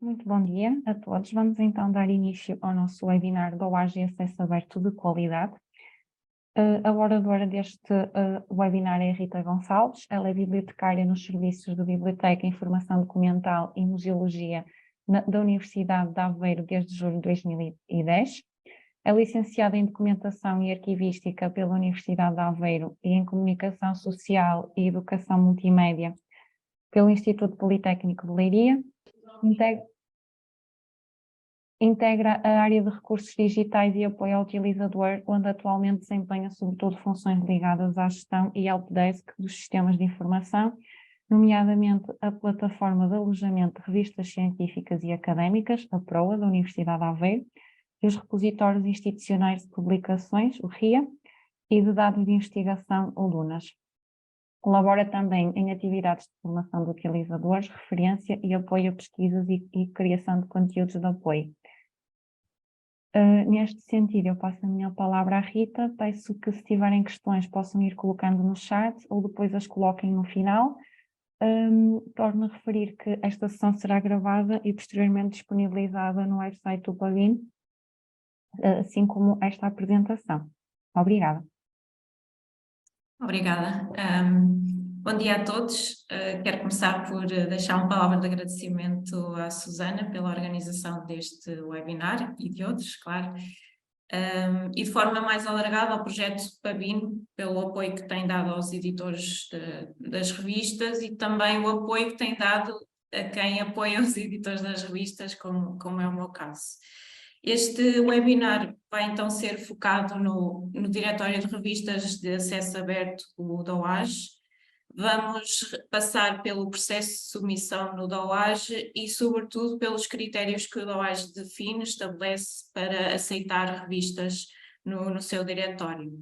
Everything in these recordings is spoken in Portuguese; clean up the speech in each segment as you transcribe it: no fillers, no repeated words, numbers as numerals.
Muito bom dia a todos. Vamos então dar início ao nosso webinar do OAGE Acesso Aberto de Qualidade. A oradora deste webinar é a Rita Gonçalves. Ela é bibliotecária nos serviços de Biblioteca, Informação Documental e Museologia da Universidade de Aveiro desde julho de 2010. É licenciada em Documentação e Arquivística pela Universidade de Aveiro e em Comunicação Social e Educação Multimédia pelo Instituto Politécnico de Leiria. Integra a área de recursos digitais e apoio ao utilizador, onde atualmente desempenha sobretudo funções ligadas à gestão e helpdesk dos sistemas de informação, nomeadamente a plataforma de alojamento de revistas científicas e académicas, a PROA, da Universidade de Aveiro, e os repositórios institucionais de publicações, o RIA, e de dados de investigação, o LUNAS. Colabora também em atividades de formação de utilizadores, referência e apoio a pesquisas e criação de conteúdos de apoio. Neste sentido, eu passo a minha palavra à Rita. Peço que, se tiverem questões, possam ir colocando no chat ou depois as coloquem no final. Torno a referir que esta sessão será gravada e posteriormente disponibilizada no website do Pavin, assim como esta apresentação. Obrigada. Obrigada. Bom dia a todos. Quero começar por deixar uma palavra de agradecimento à Susana pela organização deste webinar e de outros, claro, e de forma mais alargada ao projeto Pavin, pelo apoio que tem dado aos editores das revistas e também o apoio que tem dado a quem apoia os editores das revistas, como é o meu caso. Este webinar vai então ser focado no Diretório de Revistas de Acesso Aberto, o DOAJ. Vamos passar pelo processo de submissão no DOAJ e, sobretudo, pelos critérios que o DOAJ define, estabelece para aceitar revistas no seu diretório.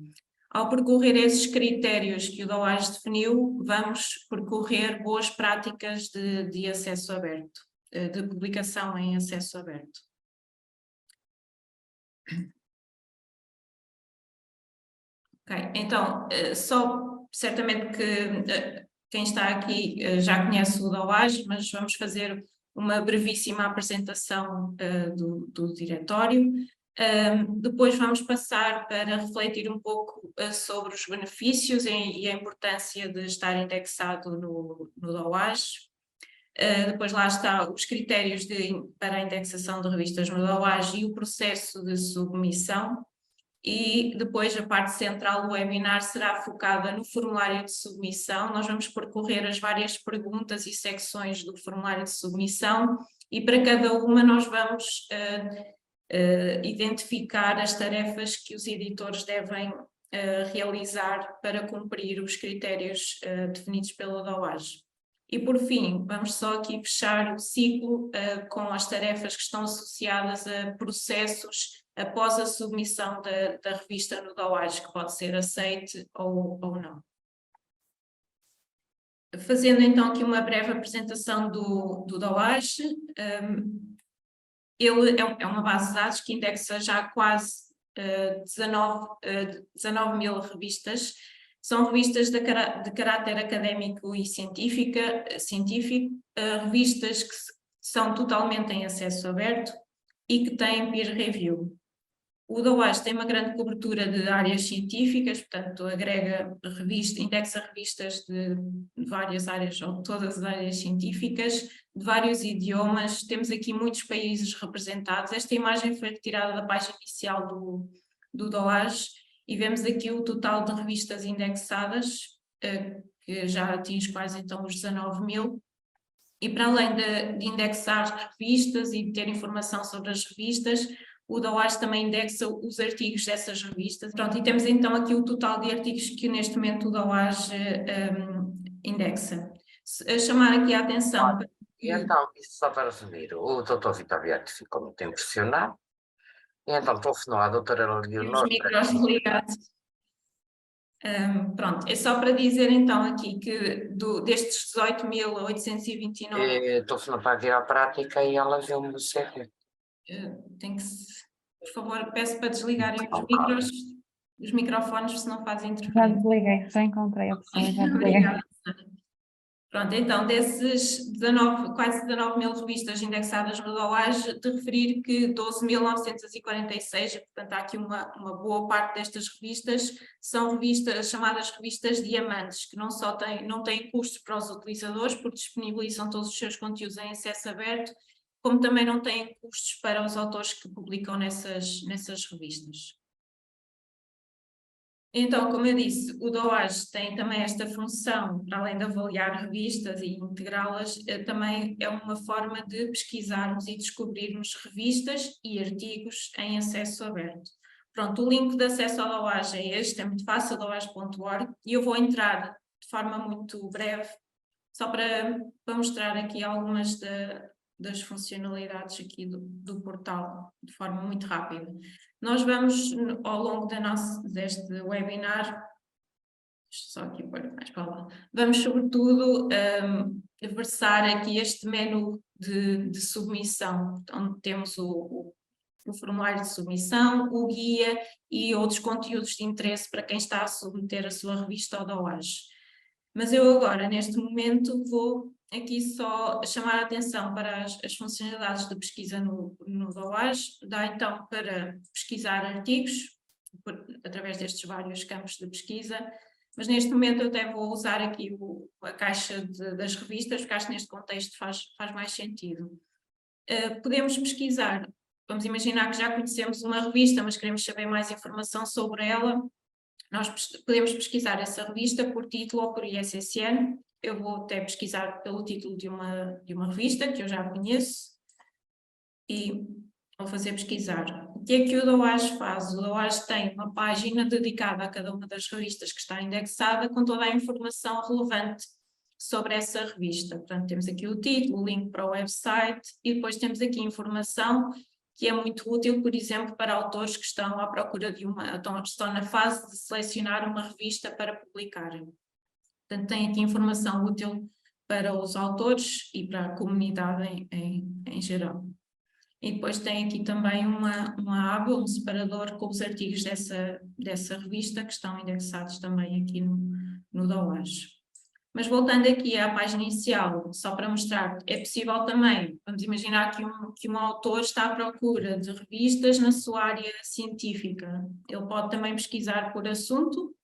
Ao percorrer esses critérios que o DOAJ definiu, vamos percorrer boas práticas de acesso aberto, de publicação em acesso aberto. Ok, então, só certamente que quem está aqui já conhece o DOAJ, mas vamos fazer uma brevíssima apresentação do diretório. Depois vamos passar para refletir um pouco sobre os benefícios e a importância de estar indexado no DOAJ. Depois lá está os critérios para a indexação de revistas no DOAJ e o processo de submissão. E depois a parte central do webinar será focada no formulário de submissão. Nós vamos percorrer as várias perguntas e secções do formulário de submissão e para cada uma nós vamos identificar as tarefas que os editores devem realizar para cumprir os critérios definidos pela DOAJ. E por fim, vamos só aqui fechar o ciclo com as tarefas que estão associadas a processos após a submissão da revista no DOAJ, que pode ser aceite ou não. Fazendo então aqui uma breve apresentação do DOAJ, ele é uma base de dados que indexa já quase 19 mil revistas. São revistas de caráter académico e científico, revistas que são totalmente em acesso aberto e que têm peer review. O DOAJ tem uma grande cobertura de áreas científicas, portanto agrega indexa revistas de várias áreas, ou todas as áreas científicas, de vários idiomas. Temos aqui muitos países representados. Esta imagem foi retirada da página inicial do DOAJ e vemos aqui o total de revistas indexadas, que já atinge quase então os 19 mil. E para além de indexar revistas e de ter informação sobre as revistas, o DOAJ também indexa os artigos dessas revistas. Pronto, e temos então aqui o total de artigos que neste momento o DOAJ indexa. Chamar aqui a atenção... E então, isto só para resumir, o Dr. Vitor Vietti ficou muito impressionado, e então telefonou à doutora Leonor... Os micros ligados. Pronto, é só para dizer então aqui que destes 18.829... Telefonou para a prática e ela viu-me do CP. Tem que, por favor, peço para desligarem os microfones, se não fazem interferência. Já desliguei, já encontrei a pessoa, já desliguei. Obrigada. Pronto, então, desses 19, quase 19 mil revistas indexadas no DOAJ, de referir que 12.946, portanto há aqui uma boa parte destas revistas, são revistas chamadas revistas diamantes, que não têm custos para os utilizadores, porque disponibilizam todos os seus conteúdos em acesso aberto, como também não têm custos para os autores que publicam nessas revistas. Então, como eu disse, o DOAJ tem também esta função, para além de avaliar revistas e integrá-las, também é uma forma de pesquisarmos e descobrirmos revistas e artigos em acesso aberto. Pronto, o link de acesso ao DOAJ é este, é muito fácil, doaj.org, e eu vou entrar de forma muito breve, só para mostrar aqui algumas das funcionalidades aqui do portal, de forma muito rápida. Nós vamos, ao longo deste webinar, só aqui pôr mais para lá, vamos sobretudo versar aqui este menu de submissão, onde temos o formulário de submissão, o guia e outros conteúdos de interesse para quem está a submeter a sua revista ao DOAJ. Mas eu agora, neste momento, vou aqui só chamar a atenção para as funcionalidades de pesquisa no DOAJ. Dá então para pesquisar artigos, através destes vários campos de pesquisa, mas neste momento eu até vou usar aqui a caixa das revistas, porque acho que neste contexto faz mais sentido. Podemos pesquisar, vamos imaginar que já conhecemos uma revista, mas queremos saber mais informação sobre ela. Nós podemos pesquisar essa revista por título ou por ISSN. Eu vou até pesquisar pelo título de uma revista que eu já conheço e vou fazer pesquisar. O que é que o DOAJ faz? O DOAJ tem uma página dedicada a cada uma das revistas que está indexada com toda a informação relevante sobre essa revista. Portanto, temos aqui o título, o link para o website e depois temos aqui informação que é muito útil, por exemplo, para autores que estão à procura estão na fase de selecionar uma revista para publicarem. Portanto, tem aqui informação útil para os autores e para a comunidade em geral. E depois tem aqui também uma aba, um separador com os artigos dessa revista que estão indexados também aqui no DOAJ. Mas voltando aqui à página inicial, só para mostrar, é possível também, vamos imaginar que um autor está à procura de revistas na sua área científica. Ele pode também pesquisar por assunto,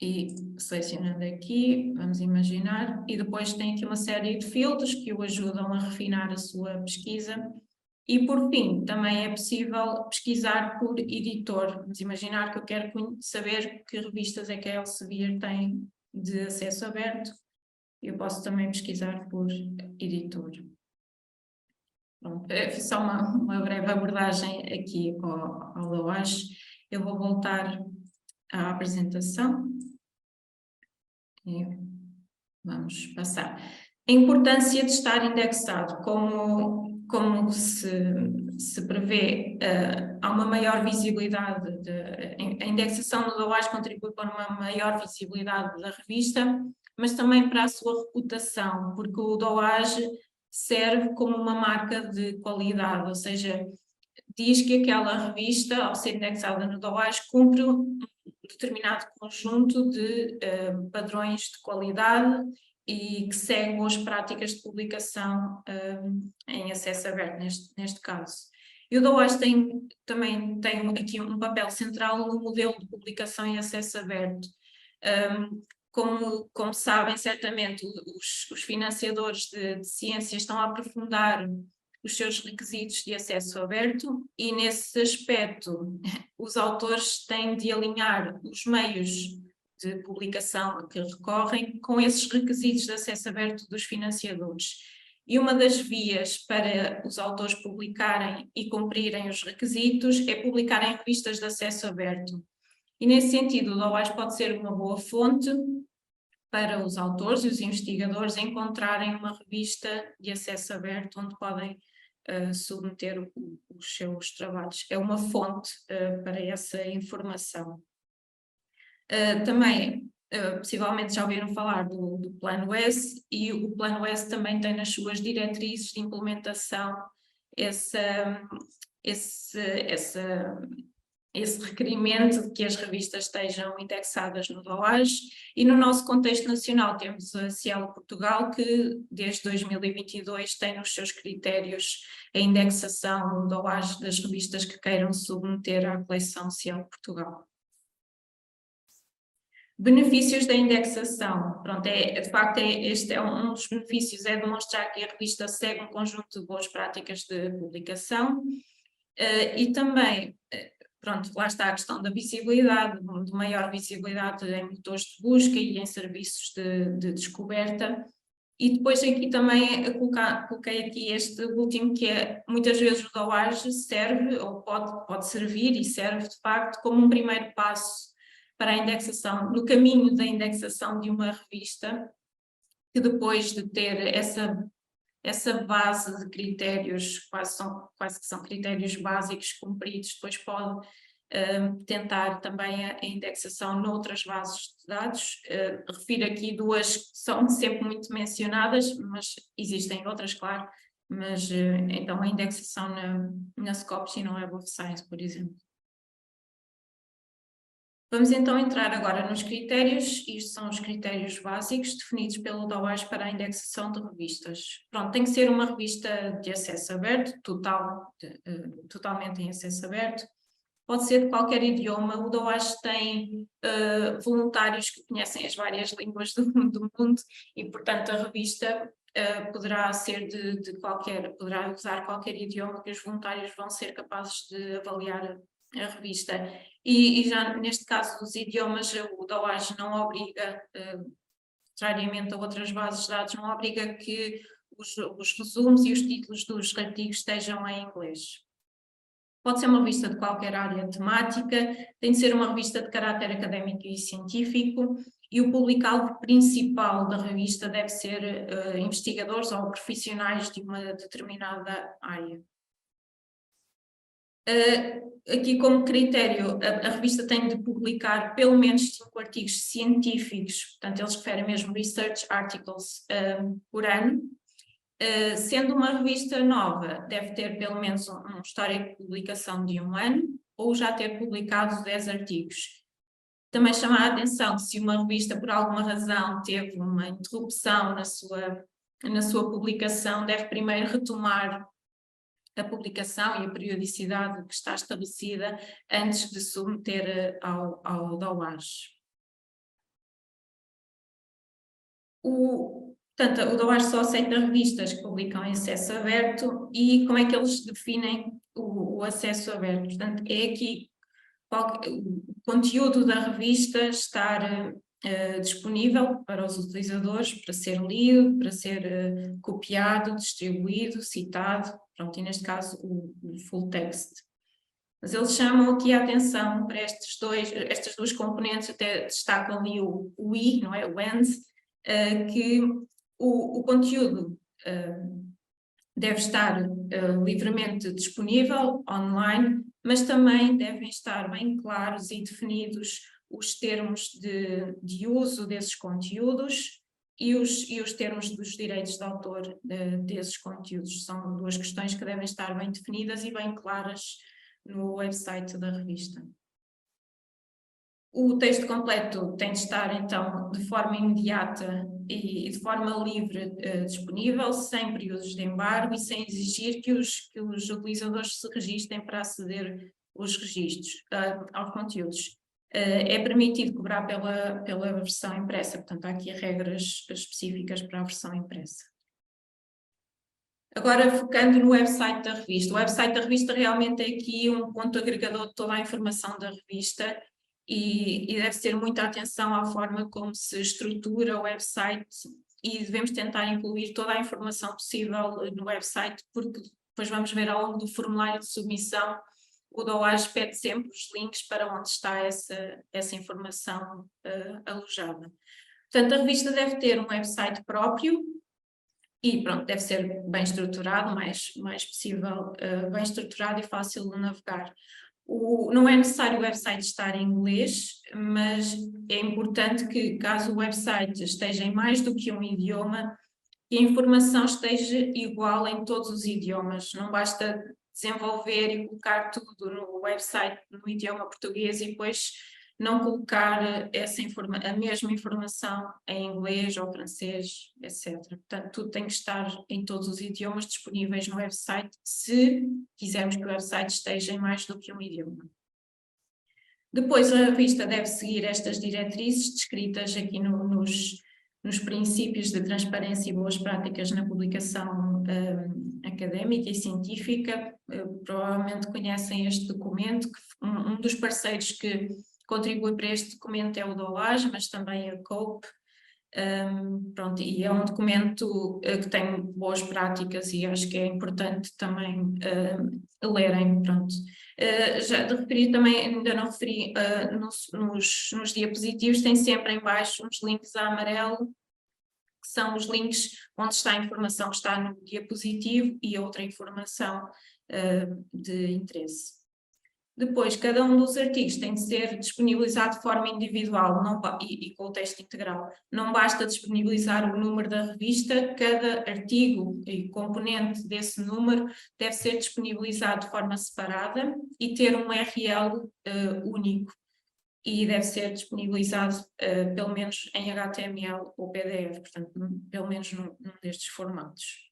e selecionando aqui, vamos imaginar, e depois tem aqui uma série de filtros que o ajudam a refinar a sua pesquisa. E por fim, também é possível pesquisar por editor. Vamos imaginar que eu quero saber que revistas é que a Elsevier tem de acesso aberto, eu posso também pesquisar por editor. Pronto, só uma breve abordagem aqui ao DOAJ. Eu vou voltar à apresentação e vamos passar. A importância de estar indexado, como se prevê, há uma maior visibilidade, a indexação no DOAJ contribui para uma maior visibilidade da revista, mas também para a sua reputação, porque o DOAJ serve como uma marca de qualidade, ou seja, diz que aquela revista, ao ser indexada no DOAJ, cumpre um determinado conjunto de padrões de qualidade e que segue boas práticas de publicação em acesso aberto, neste caso. E o DOAJ também tem aqui um papel central no modelo de publicação em acesso aberto. Como sabem, certamente, os financiadores de ciência estão a aprofundar os seus requisitos de acesso aberto e, nesse aspecto, os autores têm de alinhar os meios de publicação a que recorrem com esses requisitos de acesso aberto dos financiadores. E uma das vias para os autores publicarem e cumprirem os requisitos é publicar em revistas de acesso aberto. E nesse sentido, o DOAJ pode ser uma boa fonte para os autores e os investigadores encontrarem uma revista de acesso aberto onde podem submeter os seus trabalhos. É uma fonte para essa informação. Também, possivelmente já ouviram falar do Plano S, e o Plano S também tem nas suas diretrizes de implementação esse requerimento de que as revistas estejam indexadas no DOAJ, e no nosso contexto nacional temos a Cielo Portugal, que desde 2022 tem nos seus critérios a indexação no DOAJ das revistas que queiram submeter à coleção Cielo Portugal. Benefícios da indexação. Pronto, de facto, este é um dos benefícios, é demonstrar que a revista segue um conjunto de boas práticas de publicação, e também, pronto, lá está a questão da visibilidade, de maior visibilidade em motores de busca e em serviços de descoberta. E depois aqui também coloquei aqui este último, que é, muitas vezes o DOAJ serve, ou pode servir e serve de facto como um primeiro passo para a indexação, no caminho da indexação de uma revista, que depois de ter essa base de critérios, quase que são critérios básicos cumpridos, depois pode tentar também a indexação noutras bases de dados. Refiro aqui duas que são sempre muito mencionadas, mas existem outras, claro, mas então a indexação na Scopus e na Web of Science, por exemplo. Vamos então entrar agora nos critérios. Isto são os critérios básicos definidos pelo DOAJ para a indexação de revistas. Pronto, tem que ser uma revista de acesso aberto, totalmente em acesso aberto. Pode ser de qualquer idioma. O DOAJ tem voluntários que conhecem as várias línguas do mundo e, portanto, a revista poderá ser poderá usar qualquer idioma, que os voluntários vão ser capazes de avaliar a revista. E já neste caso dos idiomas, o DOAJ não obriga, contrariamente a outras bases de dados, não obriga que os resumos e os títulos dos artigos estejam em inglês. Pode ser uma revista de qualquer área temática, tem de ser uma revista de caráter académico e científico, e o público-alvo principal da revista deve ser investigadores ou profissionais de uma determinada área. Aqui como critério, a revista tem de publicar pelo menos 5 artigos científicos, portanto eles referem mesmo research articles por ano. Sendo uma revista nova, deve ter pelo menos um histórico de publicação de 1 ano, ou já ter publicado 10 artigos. Também chama a atenção que se uma revista por alguma razão teve uma interrupção na sua publicação, deve primeiro retomar a publicação e a periodicidade que está estabelecida antes de submeter ao DOAJ. Portanto, o DOAJ só aceita revistas que publicam em acesso aberto. E como é que eles definem o acesso aberto? Portanto, é aqui o conteúdo da revista estar disponível para os utilizadores, para ser lido, para ser copiado, distribuído, citado, pronto, e neste caso o full text. Mas eles chamam aqui a atenção para estas duas componentes, até destacam ali o I, não é? O AND, que o conteúdo deve estar livremente disponível online, mas também devem estar bem claros e definidos os termos de uso desses conteúdos e os termos dos direitos de autor desses conteúdos. São duas questões que devem estar bem definidas e bem claras no website da revista. O texto completo tem de estar, então, de forma imediata e de forma livre disponível, sem períodos de embargo e sem exigir que os utilizadores se registrem para aceder aos conteúdos. É permitido cobrar pela versão impressa, portanto há aqui regras específicas para a versão impressa. Agora, focando no website da revista. O website da revista realmente é aqui um ponto agregador de toda a informação da revista e deve ter muita atenção à forma como se estrutura o website e devemos tentar incluir toda a informação possível no website, porque depois vamos ver ao longo do formulário de submissão, o DOAJ pede sempre os links para onde está essa informação alojada. Portanto, a revista deve ter um website próprio e pronto, deve ser bem estruturado, mais possível, bem estruturado e fácil de navegar. Não é necessário o website estar em inglês, mas é importante que, caso o website esteja em mais do que um idioma, que a informação esteja igual em todos os idiomas. Não basta desenvolver e colocar tudo no website no idioma português e depois não colocar a mesma informação em inglês ou francês, etc. Portanto, tudo tem que estar em todos os idiomas disponíveis no website, se quisermos que o website esteja em mais do que um idioma. Depois, a revista deve seguir estas diretrizes descritas aqui nos princípios de transparência e boas práticas na publicação académica e científica. Provavelmente conhecem este documento, que um dos parceiros que contribui para este documento é o DOAJ, mas também a COPE. Pronto, e é um documento que tem boas práticas e acho que é importante também lerem. Pronto. Já de referir também, ainda não referi, nos diapositivos tem sempre em baixo uns links a amarelo, que são os links onde está a informação que está no diapositivo e outra informação de interesse. Depois, cada um dos artigos tem de ser disponibilizado de forma individual e com o texto integral. Não basta disponibilizar o número da revista, cada artigo e componente desse número deve ser disponibilizado de forma separada e ter um URL único. E deve ser disponibilizado pelo menos em HTML ou PDF, portanto, pelo menos num destes formatos.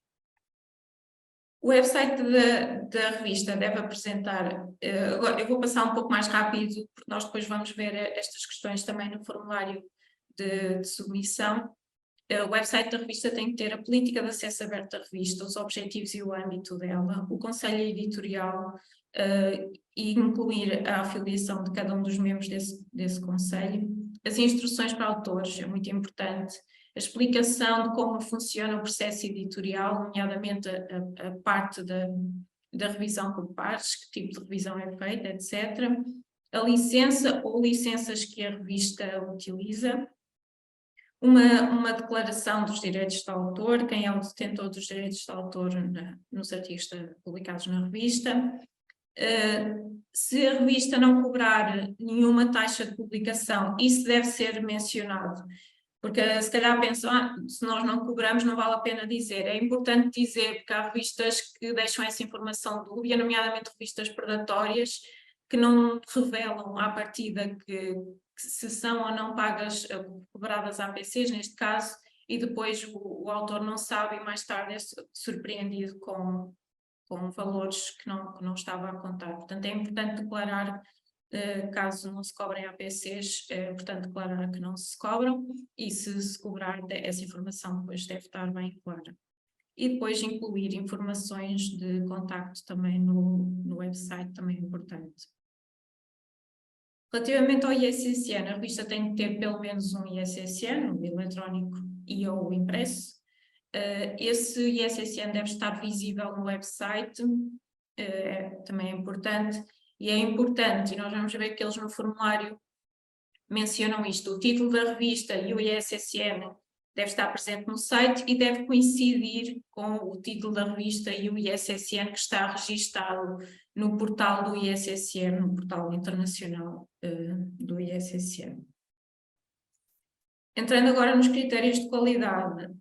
O website da revista deve apresentar, agora eu vou passar um pouco mais rápido, porque nós depois vamos ver estas questões também no formulário de submissão. O website da revista tem que ter a política de acesso aberto à revista, os objetivos e o âmbito dela, o conselho editorial e incluir a afiliação de cada um dos membros desse conselho, as instruções para autores, é muito importante, a explicação de como funciona o processo editorial, nomeadamente a parte da revisão por pares, que tipo de revisão é feita, etc. A licença ou licenças que a revista utiliza, uma declaração dos direitos de autor, quem é o detentor dos direitos de autor nos artigos publicados na revista. Se a revista não cobrar nenhuma taxa de publicação, isso deve ser mencionado. Porque se calhar pensam, se nós não cobramos não vale a pena dizer. É importante dizer, porque há revistas que deixam essa informação dúbia, nomeadamente revistas predatórias, que não revelam à partida que se são ou não pagas, cobradas APCs, neste caso, e depois o autor não sabe e mais tarde é surpreendido com valores que não estava a contar. Portanto, é importante declarar, caso não se cobrem APCs, é importante declarar que não se cobram, e se cobrar, essa informação depois deve estar bem clara. E depois incluir informações de contacto também no website, também é importante. Relativamente ao ISSN, a revista tem que ter pelo menos um ISSN, o eletrónico e ou impresso. Esse ISSN deve estar visível no website, também é importante. E é importante, e nós vamos ver que eles no formulário mencionam isto, o título da revista e o ISSN deve estar presente no site e deve coincidir com o título da revista e o ISSN que está registado no portal do ISSN, no portal internacional do ISSN. Entrando agora nos critérios de qualidade,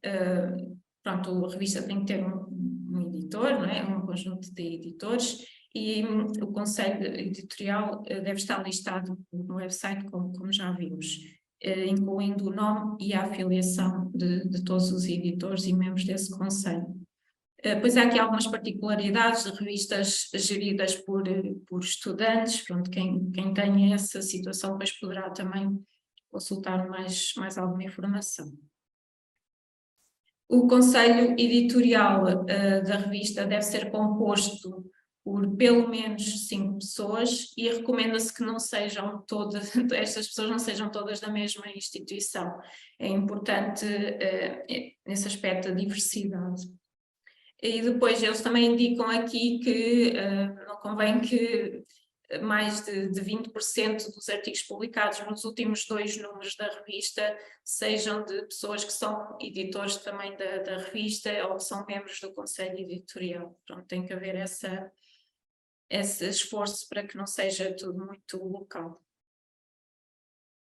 pronto, a revista tem que ter um editor, não é? Um conjunto de editores, e o conselho editorial deve estar listado no website, como já vimos, incluindo o nome e a afiliação de todos os editores e membros desse conselho. Pois há aqui algumas particularidades de revistas geridas por estudantes, pronto, quem tem essa situação depois poderá também consultar mais alguma informação. O conselho editorial da revista deve ser composto por pelo menos 5 pessoas e recomenda-se que não sejam todas, estas pessoas não sejam todas da mesma instituição. É importante, nesse aspecto, a diversidade. E depois eles também indicam aqui que não convém que mais de 20% dos artigos publicados nos últimos 2 números da revista sejam de pessoas que são editores também da revista ou são membros do conselho editorial. Pronto, tem que haver esse esforço para que não seja tudo muito local.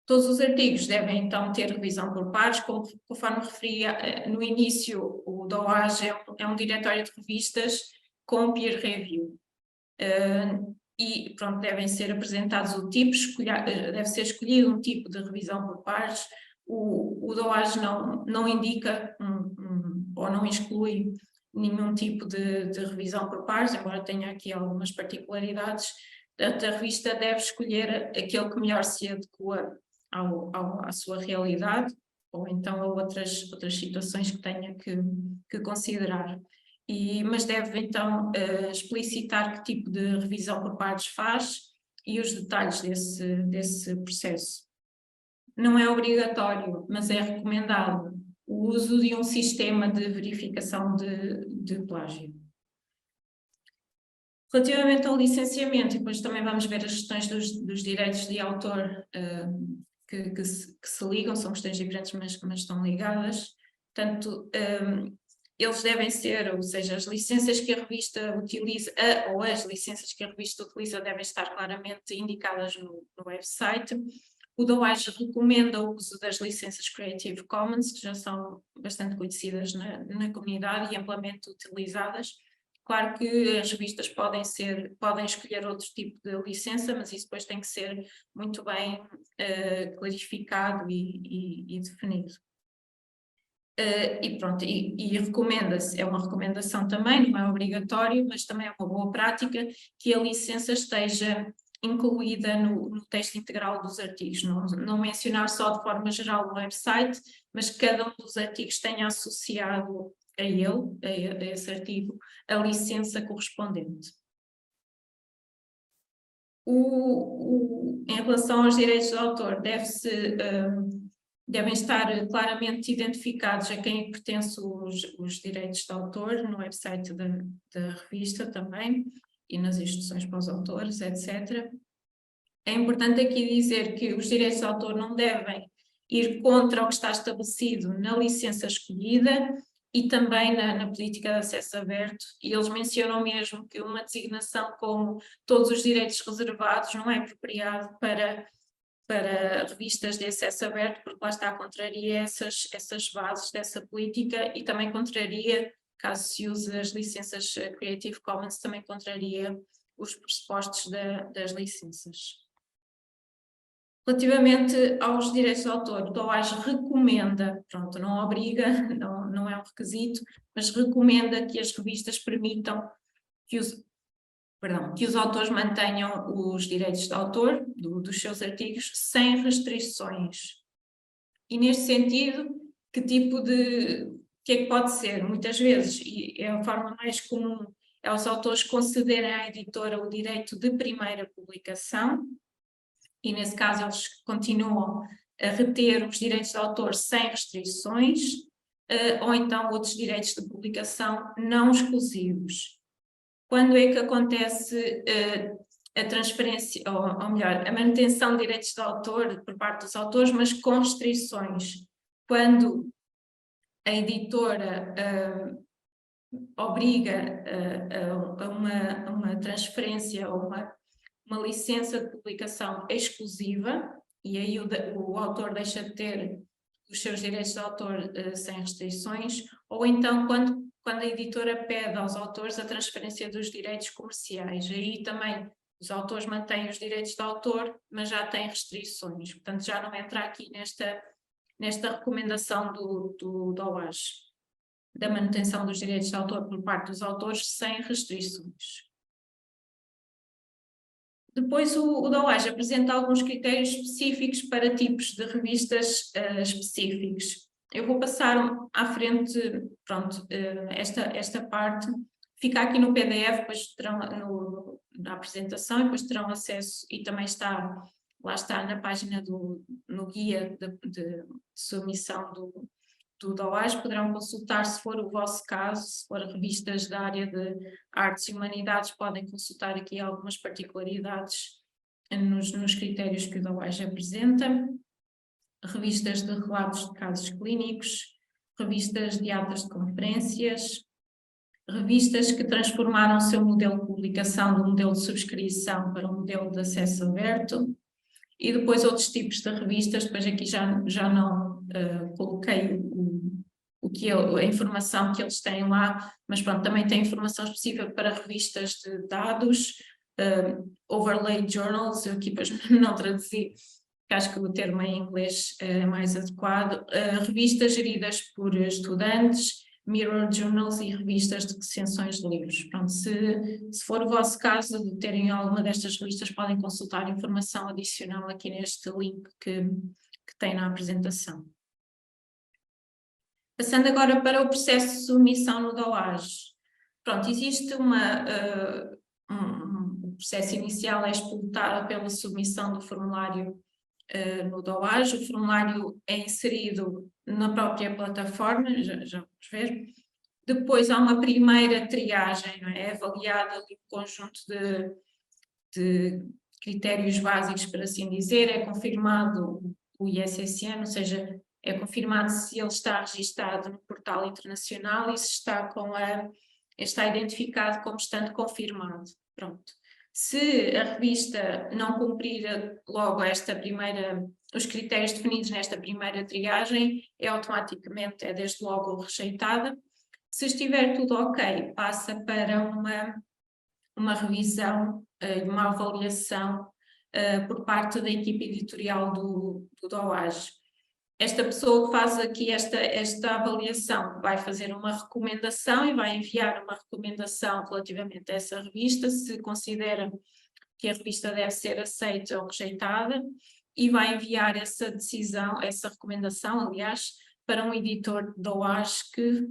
Todos os artigos devem então ter revisão por pares, conforme referia no início, o DOAJ é um diretório de revistas com peer review. E pronto, devem ser apresentados o tipo, deve ser escolhido um tipo de revisão por pares. O DOAJ não indica ou não exclui nenhum tipo de revisão por pares, embora tenha aqui algumas particularidades. A revista deve escolher aquele que melhor se adequa à sua realidade, ou então a outras situações que tenha que considerar. Mas deve então explicitar que tipo de revisão por pares faz e os detalhes desse processo. Não é obrigatório, mas é recomendado o uso de um sistema de verificação de plágio. Relativamente ao licenciamento, e depois também vamos ver as questões dos direitos de autor que se ligam, são questões diferentes, mas estão ligadas. Portanto, eles devem ser, ou seja, as licenças que a revista utiliza, ou as licenças que a revista utiliza devem estar claramente indicadas no website. O DOAJ recomenda o uso das licenças Creative Commons, que já são bastante conhecidas na comunidade e amplamente utilizadas. Claro que as revistas podem escolher outro tipo de licença, mas isso depois tem que ser muito bem clarificado e definido. E pronto, recomenda-se, é uma recomendação também, não é obrigatório, mas também é uma boa prática que a licença esteja incluída no texto integral dos artigos, não mencionar só de forma geral no website, mas que cada um dos artigos tenha associado a esse artigo, a licença correspondente. Em relação aos direitos de autor, devem estar claramente identificados a quem pertence os direitos de autor no website da revista também e nas instruções para os autores, etc. É importante aqui dizer que os direitos de autor não devem ir contra o que está estabelecido na licença escolhida e também na política de acesso aberto, e eles mencionam mesmo que uma designação como todos os direitos reservados não é apropriado para revistas de acesso aberto, porque lá está, contraria essas bases dessa política e também contraria, caso se use as licenças Creative Commons, também contraria os pressupostos das licenças. Relativamente aos direitos de autor, o DOAJ recomenda, pronto, não obriga, não é um requisito, mas recomenda que as revistas permitam que os autores mantenham os direitos de autor dos seus artigos sem restrições. E neste sentido, que é que pode ser? Muitas vezes, e é a forma mais comum, é os autores concederem à editora o direito de primeira publicação, e nesse caso eles continuam a reter os direitos de autor sem restrições, ou então outros direitos de publicação não exclusivos. Quando é que acontece a transferência, ou melhor, a manutenção de direitos de autor por parte dos autores, mas com restrições? Quando a editora obriga a uma transferência ou uma licença de publicação exclusiva, e aí o autor deixa de ter os seus direitos de autor sem restrições, ou então quando a editora pede aos autores a transferência dos direitos comerciais, aí também os autores mantêm os direitos de autor, mas já têm restrições, portanto já não entra aqui nesta recomendação do DOAJ, da manutenção dos direitos de autor por parte dos autores sem restrições. Depois o DOAJ apresenta alguns critérios específicos para tipos de revistas específicos. Eu vou passar à frente, pronto, esta parte fica aqui no PDF, depois terão na apresentação, e depois terão acesso, e também lá está na página no guia de submissão do DOAJ, poderão consultar se for o vosso caso, se for revistas da área de artes e humanidades, podem consultar aqui algumas particularidades nos critérios que o DOAJ apresenta. Revistas de relatos de casos clínicos, revistas de atas de conferências, revistas que transformaram o seu modelo de publicação do modelo de subscrição para um modelo de acesso aberto, e depois outros tipos de revistas, depois aqui já não coloquei a informação que eles têm lá, mas pronto, também tem informação específica para revistas de dados, overlay journals, eu aqui depois não traduzi, que acho que o termo em inglês é mais adequado, revistas geridas por estudantes, mirror journals e revistas de recensões de livros. Pronto, se for o vosso caso de terem alguma destas revistas, podem consultar informação adicional aqui neste link que tem na apresentação. Passando agora para o processo de submissão no DOAJ. Pronto, existe o processo inicial é explotar pela submissão do formulário no DOAJ. O formulário é inserido na própria plataforma, já vamos ver. Depois há uma primeira triagem, não é? É avaliada ali um conjunto de critérios básicos, por assim dizer, é confirmado o ISSN, ou seja, é confirmado se ele está registado no portal internacional e se está identificado como estando confirmado. Pronto. Se a revista não cumprir logo os critérios definidos nesta primeira triagem, é desde logo rejeitada. Se estiver tudo ok, passa para uma revisão e uma avaliação por parte da equipe editorial do DOAJ. Esta pessoa que faz aqui esta avaliação vai fazer uma recomendação e vai enviar uma recomendação relativamente a essa revista, se considera que a revista deve ser aceita ou rejeitada, e vai enviar essa decisão, essa recomendação, aliás, para um editor de DOAJ que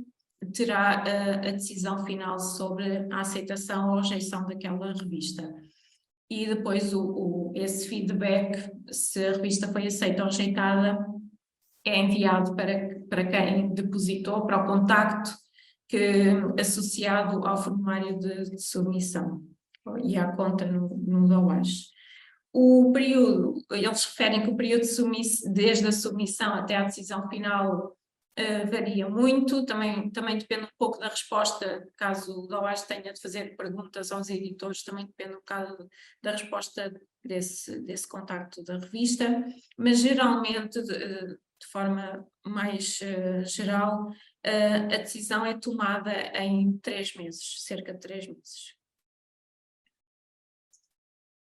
terá a decisão final sobre a aceitação ou rejeição daquela revista. E depois esse feedback, se a revista foi aceita ou rejeitada, é enviado para quem depositou, para o contacto associado ao formulário de submissão e à conta no DOAJ. O período, eles referem que o período desde a submissão até à decisão final varia muito, também depende um pouco da resposta, caso o DOAJ tenha de fazer perguntas aos editores, também depende um bocado da resposta desse contacto da revista, mas geralmente, de forma mais geral, a decisão é tomada em 3 meses, cerca de 3 meses.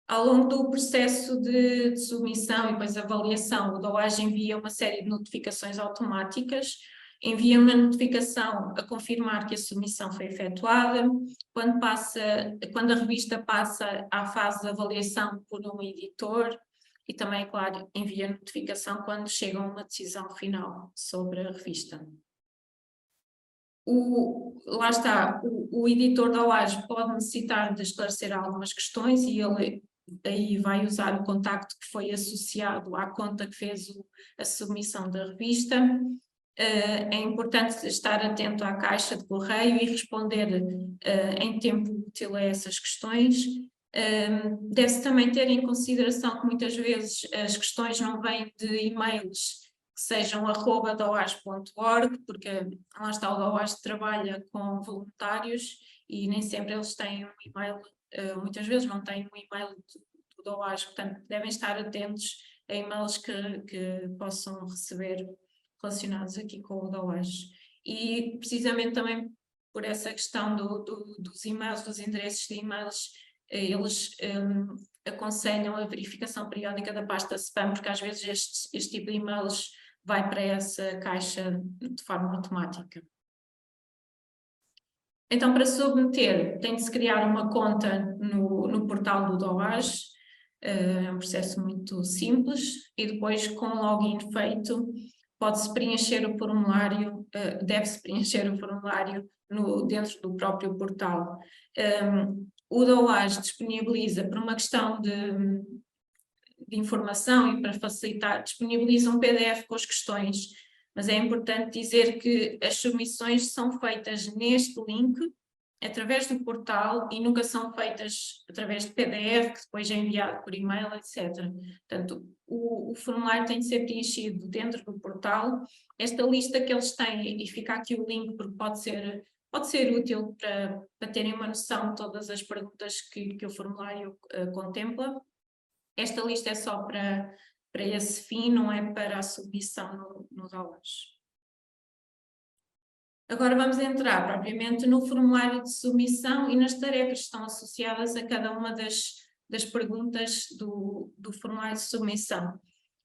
Ao longo do processo de submissão e depois avaliação, o DOAJ envia uma série de notificações automáticas, envia uma notificação a confirmar que a submissão foi efetuada, quando a revista passa à fase de avaliação por um editor, e também, claro, envia notificação quando chega a uma decisão final sobre a revista. Lá está, o editor da DOAJ pode necessitar de esclarecer algumas questões e ele aí vai usar o contacto que foi associado à conta que fez a submissão da revista. É importante estar atento à caixa de correio e responder em tempo útil a essas questões. Deve-se também ter em consideração que muitas vezes as questões não vêm de e-mails que sejam @doaj.org, porque lá está, o DOAJ trabalha com voluntários e nem sempre eles têm um e-mail, muitas vezes não têm um e-mail do DOAJ, portanto devem estar atentos a e-mails que possam receber relacionados aqui com o DOAJ. E precisamente também por essa questão dos e-mails, dos endereços de e-mails, eles aconselham a verificação periódica da pasta spam, porque às vezes este tipo de e-mails vai para essa caixa de forma automática. Então, para submeter, tem de se criar uma conta no portal do DOAJ, é um processo muito simples, e depois, com o login feito, pode-se preencher o formulário, deve-se preencher o formulário dentro do próprio portal. O DOAJ disponibiliza, por uma questão de informação e para facilitar, disponibiliza um PDF com as questões, mas é importante dizer que as submissões são feitas neste link, através do portal, e nunca são feitas através de PDF, que depois é enviado por e-mail, etc. Portanto, o formulário tem de ser preenchido dentro do portal. Esta lista que eles têm, e fica aqui o link, porque pode ser útil para terem uma noção de todas as perguntas que o formulário contempla. Esta lista é só para esse fim, não é para a submissão no DOAJ. Agora vamos entrar propriamente no formulário de submissão e nas tarefas que estão associadas a cada uma das perguntas do formulário de submissão.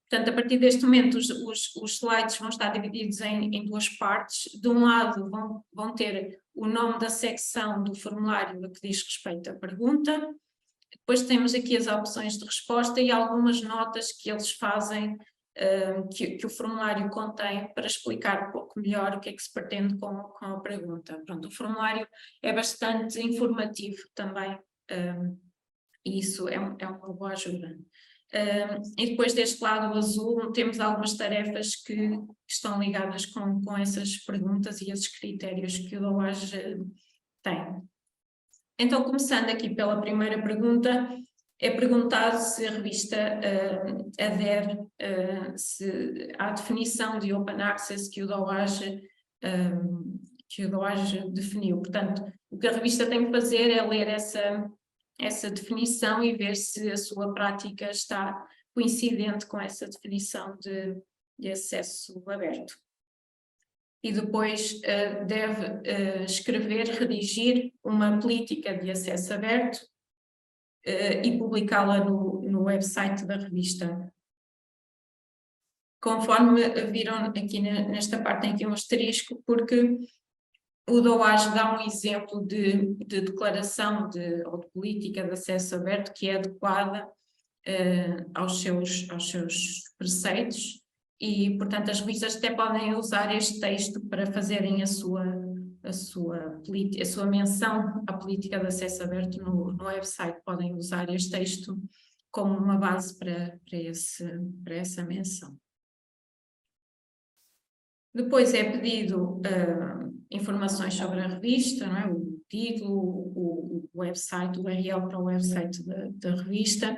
Portanto, a partir deste momento, os slides vão estar divididos em duas partes. De um lado, vão ter o nome da secção do formulário a que diz respeito à pergunta. Depois temos aqui as opções de resposta e algumas notas que eles fazem, que o formulário contém, para explicar um pouco melhor o que é que se pretende com a pergunta. Pronto, o formulário é bastante informativo também, e isso é uma boa ajuda. E depois deste lado azul temos algumas tarefas que estão ligadas com essas perguntas e esses critérios que o DOAJ tem. Então, começando aqui pela primeira pergunta, é perguntado se a revista adere à definição de Open Access que o DOAJ definiu. Portanto, o que a revista tem que fazer é ler essa definição e ver se a sua prática está coincidente com essa definição de acesso aberto. E depois deve redigir uma política de acesso aberto e publicá-la no website da revista. Conforme viram aqui nesta parte tem aqui um asterisco, porque o DOAJ dá um exemplo de declaração ou de política de acesso aberto que é adequada aos seus preceitos e, portanto, as revistas até podem usar este texto para fazerem a sua menção à política de acesso aberto no website. Podem usar este texto como uma base para essa menção. Depois é pedido informações sobre a revista, não é? O título, o website, o URL para o website da revista.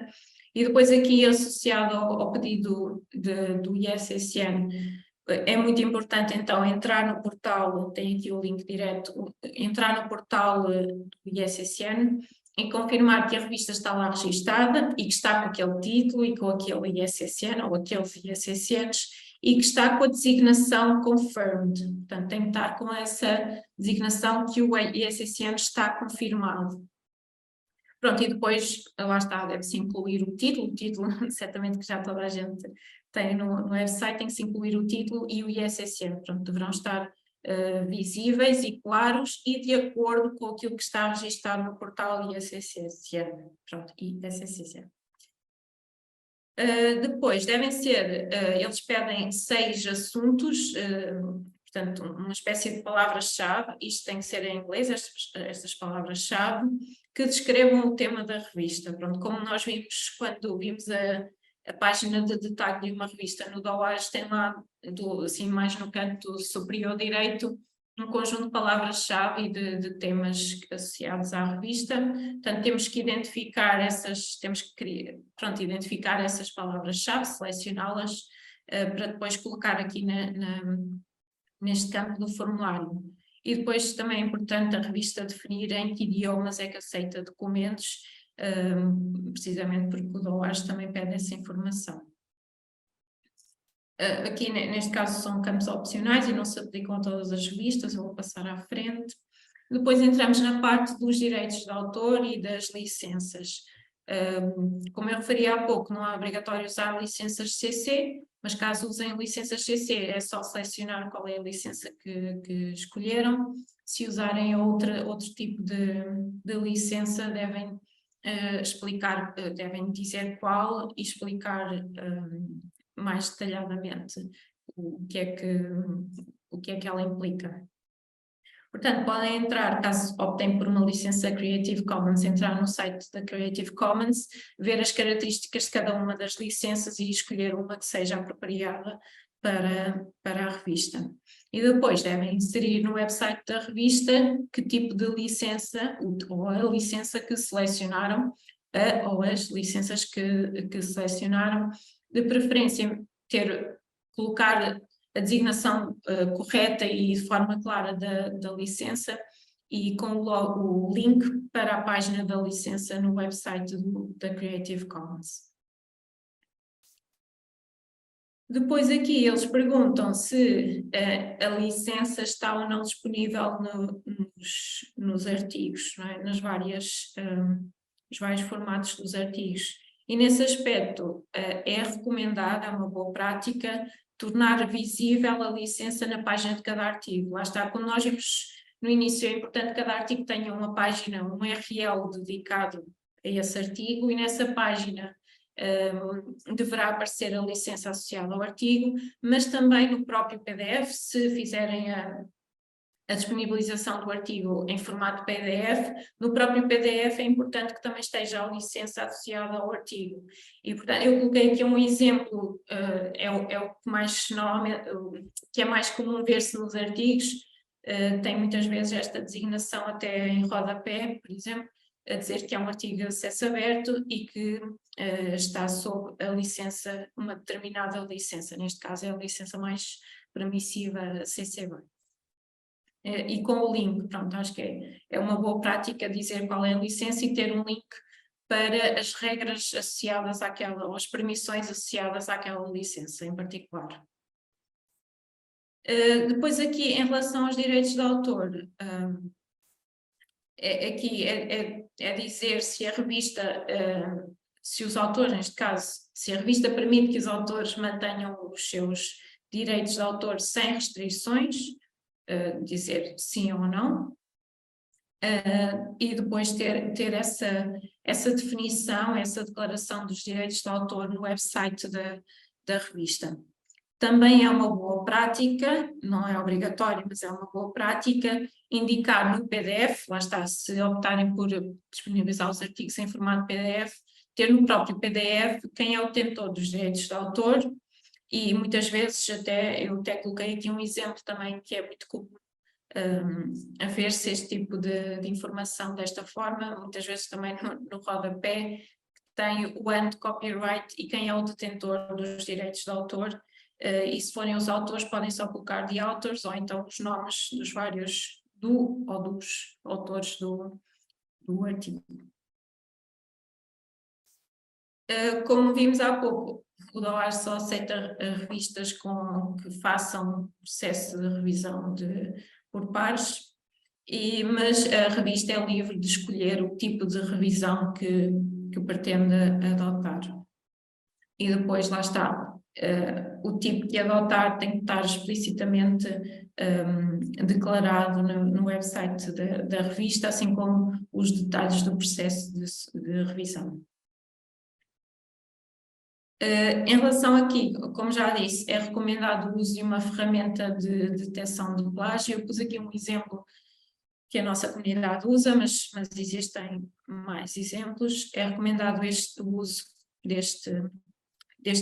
E depois aqui associado ao pedido do ISSN, é muito importante então entrar no portal, tem aqui o link direto, entrar no portal do ISSN e confirmar que a revista está lá registada e que está com aquele título e com aquele ISSN ou aqueles ISSNs e que está com a designação confirmed. Portanto, tem que estar com essa designação que o ISSN está confirmado. Pronto, e depois, lá está, deve-se incluir o título certamente que já toda a gente tem no website, tem que se incluir o título e o ISSN, pronto, deverão estar visíveis e claros e de acordo com aquilo que está registado no portal ISSN, pronto, ISSN. Depois devem ser, eles pedem 6 assuntos, portanto uma espécie de palavras-chave, isto tem que ser em inglês, estas palavras-chave, que descrevam o tema da revista. Pronto, como nós vimos quando vimos a página de detalhe de uma revista no DOAJ, tem lá, assim mais no canto superior direito, um conjunto de palavras-chave e de temas associados à revista. Portanto, temos que identificar identificar essas palavras-chave, selecioná-las para depois colocar aqui neste campo do formulário. E depois também é importante a revista definir em que idiomas é que aceita documentos, precisamente porque o DOAJ também pede essa informação. Aqui neste caso são campos opcionais e não se aplicam a todas as revistas, vou passar à frente. Depois entramos na parte dos direitos de autor e das licenças. Como eu referi há pouco, não é obrigatório usar licenças CC, mas caso usem licenças CC é só selecionar qual é a licença que escolheram. Se usarem outro tipo de licença devem devem dizer qual e explicar mais detalhadamente o que é que ela implica. Portanto, podem entrar, caso optem por uma licença Creative Commons, entrar no site da Creative Commons, ver as características de cada uma das licenças e escolher uma que seja apropriada para a revista. E depois devem inserir no website da revista que tipo de licença, ou a licença que selecionaram, ou as licenças que selecionaram, de preferência colocar a designação correta e de forma clara da licença e com logo o link para a página da licença no website da Creative Commons. Depois aqui eles perguntam se a licença está ou não disponível nos artigos, não é? Nos vários formatos dos artigos. E nesse aspecto é recomendado, é uma boa prática, tornar visível a licença na página de cada artigo. Lá está, como nós vimos no início, é importante que cada artigo tenha uma página, um URL dedicado a esse artigo, e nessa página deverá aparecer a licença associada ao artigo, mas também no próprio PDF, se fizerem a disponibilização do artigo em formato PDF, no próprio PDF é importante que também esteja a licença associada ao artigo. E, portanto, eu coloquei aqui um exemplo, é o que mais normalmente, que é mais comum ver-se nos artigos, tem muitas vezes esta designação até em rodapé, por exemplo, a dizer que é um artigo de acesso aberto e que está sob a licença, uma determinada licença, neste caso é a licença mais permissiva CC BY. E com o link, pronto, acho que é uma boa prática dizer qual é a licença e ter um link para as regras associadas àquela, ou as permissões associadas àquela licença em particular. Depois aqui, em relação aos direitos de autor, aqui é dizer se a revista, se os autores, neste caso, se a revista permite que os autores mantenham os seus direitos de autor sem restrições, dizer sim ou não, e depois ter essa definição, essa declaração dos direitos de autor no website da revista. Também é uma boa prática, não é obrigatório, mas é uma boa prática, indicar no PDF, lá está, se optarem por disponibilizar os artigos em formato PDF, ter no próprio PDF quem é o detentor dos direitos de autor, e muitas vezes eu até coloquei aqui um exemplo também que é muito comum a ver-se este tipo de informação desta forma, muitas vezes também no rodapé, tem o AND copyright e quem é o detentor dos direitos de autor, e se forem os autores podem só colocar the authors ou então os nomes dos vários ou dos autores do artigo. Como vimos há pouco, o DOAR só aceita revistas que façam processo de revisão por pares, mas a revista é livre de escolher o tipo de revisão que pretende adotar. E depois, lá está, o tipo que adotar tem que estar explicitamente declarado no website da revista, assim como os detalhes do processo de revisão. Em relação aqui, como já disse, é recomendado o uso de uma ferramenta de detecção de plágio. Eu pus aqui um exemplo que a nossa comunidade usa, mas existem mais exemplos. É recomendado o uso deste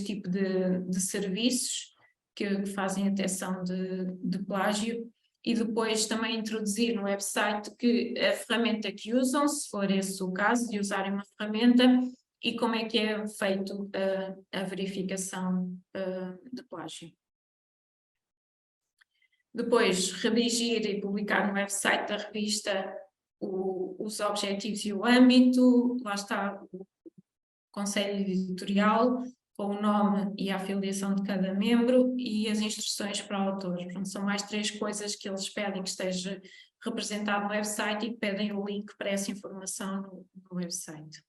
tipo de serviços que fazem a detecção de plágio, e depois também introduzir no website que a ferramenta que usam, se for esse o caso, de usarem uma ferramenta, e como é que é feito a verificação de plágio. Depois, redigir e publicar no website da revista os objetivos e o âmbito, lá está o conselho editorial, com o nome e a afiliação de cada membro e as instruções para o autor. Portanto, são mais 3 coisas que eles pedem que esteja representado no website e pedem o link para essa informação no website.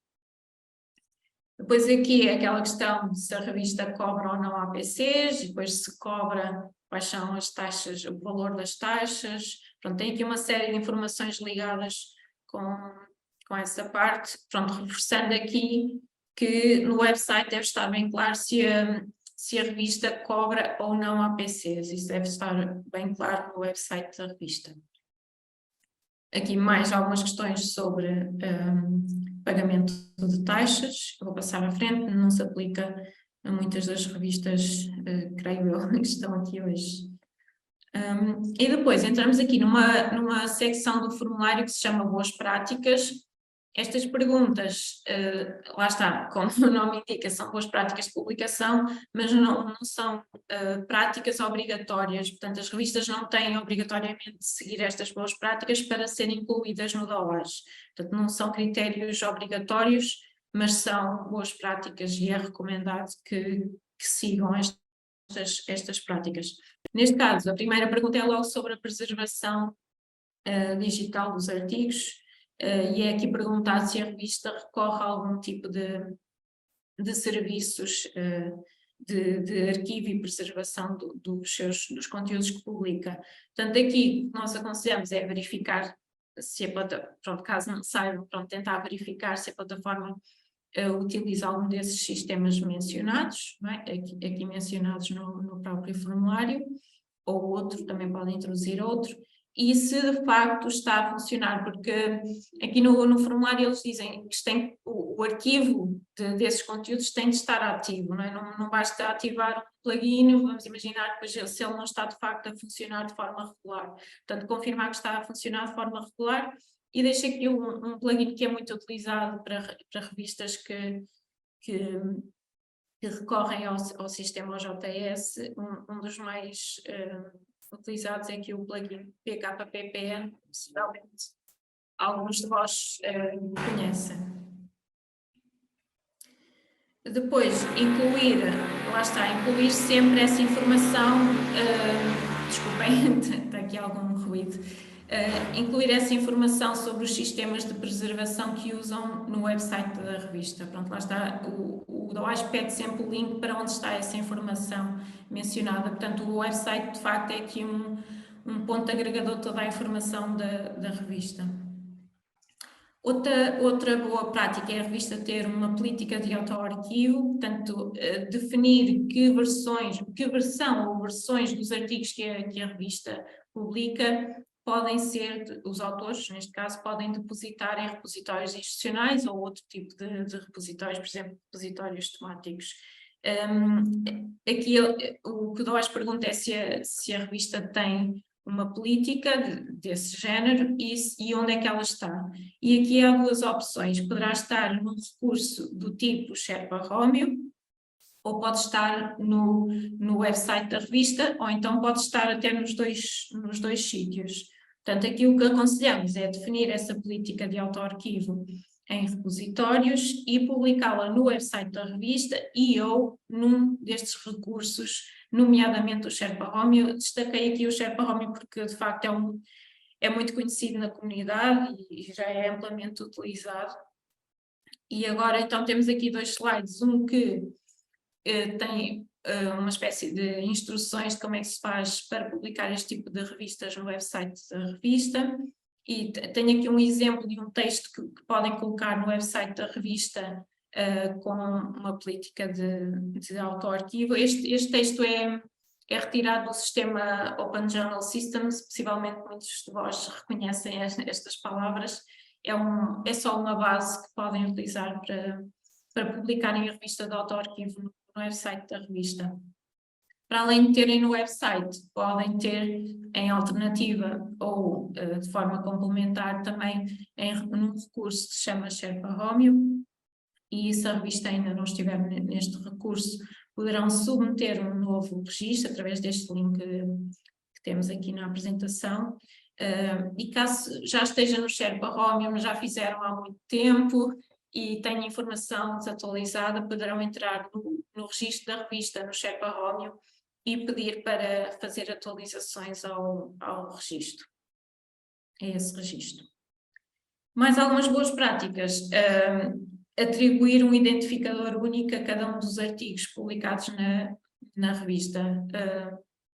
Depois aqui é aquela questão de se a revista cobra ou não APCs, e depois se cobra, quais são as taxas, o valor das taxas. Pronto, tem aqui uma série de informações ligadas com essa parte. Pronto, reforçando aqui que no website deve estar bem claro se a revista cobra ou não APCs. Isso deve estar bem claro no website da revista. Aqui mais algumas questões sobre pagamento de taxas, eu vou passar à frente, não se aplica a muitas das revistas, creio eu, que estão aqui hoje. E depois entramos aqui numa secção do formulário que se chama Boas Práticas. Estas perguntas, lá está, como o nome indica, são boas práticas de publicação, mas não são práticas obrigatórias. Portanto, as revistas não têm obrigatoriamente de seguir estas boas práticas para serem incluídas no DOAS. Portanto, não são critérios obrigatórios, mas são boas práticas e é recomendado que sigam estas estas práticas. Neste caso, a primeira pergunta é logo sobre a preservação digital dos artigos, e é aqui perguntar se a revista recorre a algum tipo de serviços de arquivo e preservação dos conteúdos que publica. Portanto, aqui o que nós aconselhamos é verificar se a plataforma, pronto, caso não saibam, tentar verificar se a plataforma utiliza algum desses sistemas mencionados, não é? aqui mencionados no próprio formulário, ou outro, também podem introduzir outro, e se de facto está a funcionar, porque aqui no formulário eles dizem que o arquivo desses conteúdos tem de estar ativo, não é? Não basta ativar um plugin, vamos imaginar que se ele não está de facto a funcionar de forma regular. Portanto, confirmar que está a funcionar de forma regular, e deixo aqui um plugin que é muito utilizado para revistas que recorrem ao sistema OJS. Um dos mais utilizados é aqui o plugin PKPPN, possivelmente alguns de vós conhecem. Depois, incluir sempre essa informação, desculpem, está aqui algum ruído, incluir essa informação sobre os sistemas de preservação que usam no website da revista. Pronto, lá está, o DOAS pede sempre o link para onde está essa informação mencionada. Portanto, o website de facto é aqui um ponto agregador de toda a informação da revista. Outra boa prática é a revista ter uma política de auto-arquivo, portanto, definir que versão ou versões dos artigos que a revista publica podem ser, os autores, neste caso, podem depositar em repositórios institucionais ou outro tipo de repositórios, por exemplo, repositórios temáticos. Aqui o que DOAS pergunta é se a revista tem uma política desse género e onde é que ela está. E aqui há duas opções: poderá estar num recurso do tipo Sherpa Romeo, ou pode estar no website da revista, ou então pode estar até nos dois sítios. Portanto, aqui o que aconselhamos é definir essa política de auto-arquivo em repositórios e publicá-la no website da revista ou num destes recursos, nomeadamente o Sherpa Romeo. Destaquei aqui o Sherpa Romeo porque de facto é muito conhecido na comunidade e já é amplamente utilizado. E agora então temos aqui dois slides, um que tem uma espécie de instruções de como é que se faz para publicar este tipo de revistas no website da revista, e tenho aqui um exemplo de um texto que podem colocar no website da revista com uma política de auto-arquivo. Este texto é retirado do sistema Open Journal Systems, possivelmente muitos de vós reconhecem estas palavras. É só uma base que podem utilizar para publicarem a revista de auto-arquivo no website da revista. Para além de terem no website, podem ter em alternativa ou de forma complementar também num recurso que se chama Sherpa Romeo, e se a revista ainda não estiver neste recurso, poderão submeter um novo registro através deste link que temos aqui na apresentação. E caso já esteja no Sherpa Romeo, mas já fizeram há muito tempo e tenham informação desatualizada, poderão entrar no registro da revista no Sherpa Romeo e pedir para fazer atualizações ao registro, a esse registro. Mais algumas boas práticas: atribuir um identificador único a cada um dos artigos publicados na revista.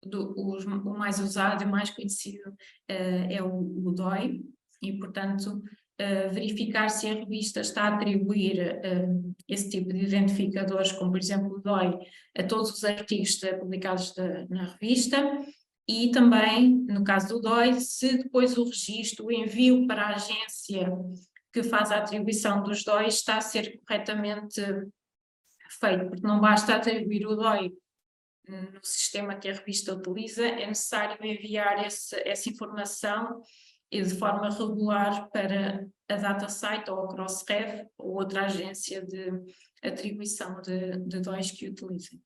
O mais usado e mais conhecido é o DOI, e portanto verificar se a revista está a atribuir esse tipo de identificadores, como por exemplo o DOI, a todos os artigos publicados na revista, e também, no caso do DOI, se depois o registro, o envio para a agência que faz a atribuição dos DOIs está a ser corretamente feito, porque não basta atribuir o DOI no sistema que a revista utiliza, é necessário enviar essa informação e de forma regular para a DataSite ou a Crossref ou outra agência de atribuição de DOIs que utilizem.